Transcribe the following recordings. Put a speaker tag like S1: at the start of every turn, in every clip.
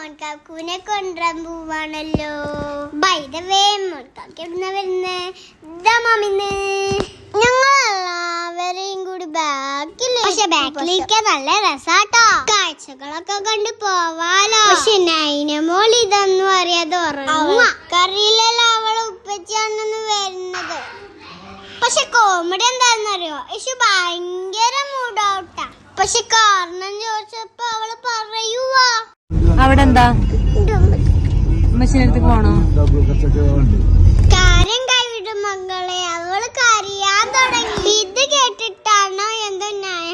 S1: മോൻകാക്കൂനെ കൊണ്ടുവരാൻ പോവാണല്ലോ. By the way മോൻകാക്ക എവിടുന്ന വരുന്നേ? മാമിന്ന് ഞങ്ങളെല്ലാവരെയും കൂടി ബാക്കിലേക്ക് നല്ല രസാട്ടോ. കാഴ്ചകളൊക്കെ കണ്ടു പോവാലോ. പക്ഷെ നൈനമോൾ ഇതൊന്നും അറിയാതെ കറിയിലല്ല അവളെ ഉപ്പച്ചാണെന്ന് വരുന്നത്. പക്ഷെ കോമഡി എന്താണെന്നറിയോ? യേശു ഭയങ്കര മൂഡൌട്ടാ. പക്ഷെ കാരണം ചോദിച്ചപ്പോ അവള് പറയുവാ
S2: അവിടെ എന്താ മെഷീനടുത്ത് പോണോ?
S1: കാര്യം കൈവിടും മകളെ. അവള് കരയാൻ തുടങ്ങി. ഇത് കേട്ടിട്ടാണോ എന്തോ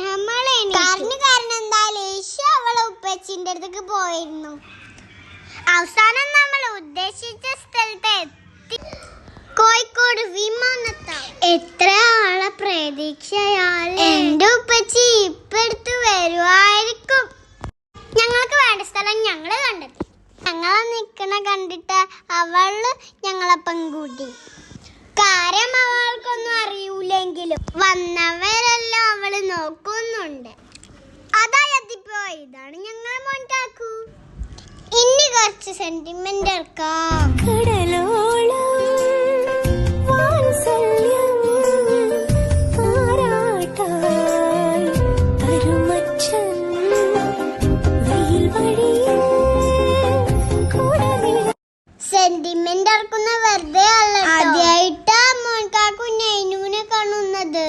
S1: നമ്മളെ കാരണം എന്തായാലും യേശു അവളെ ഉപ്പച്ചിന്റെ അടുത്തേക്ക് പോയിരുന്നു. അവസാനം നമ്മൾ ഉദ്ദേശിച്ച സ്ഥലത്ത് എത്തി. കോഴിക്കോട് വിമാനത്താ. എത്ര ആളെ പ്രതീക്ഷയാൽ എന്റെ ഉപ്പച്ചി ഇപ്പടുത്ത് വരുമായിരിക്കും. ഞങ്ങൾക്ക് വേണ്ട സ്ഥലം ഞങ്ങള് കണ്ടെത്തി. ഞങ്ങളെ നിക്കണ കണ്ടിട്ട് അവള് ഞങ്ങളപ്പം കൂട്ടി. കാര്യം അവൾക്കൊന്നും അറിയൂലെങ്കിലും വന്നവരെല്ലാം അവള് നോക്കുന്നുണ്ട്. അതായതിപ്പോ ഇതാണ് ഞങ്ങളെ മോൻകാക്കു. ഇനി കുറച്ച് സെന്റിമെന്റ് എടുക്കാം. സെന്റിമെന്റ് ഇറക്കുന്ന വെറുതെ അല്ല. ആദ്യമായിട്ടാ മോൻകാക്കു നൈനുവിനെ കാണുന്നത്.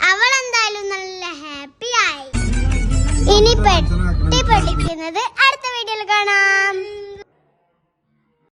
S1: അവൾ എന്തായാലും നല്ല ഹാപ്പി ആയി. ഇനി പെട്ടി പഠിക്കുന്നത്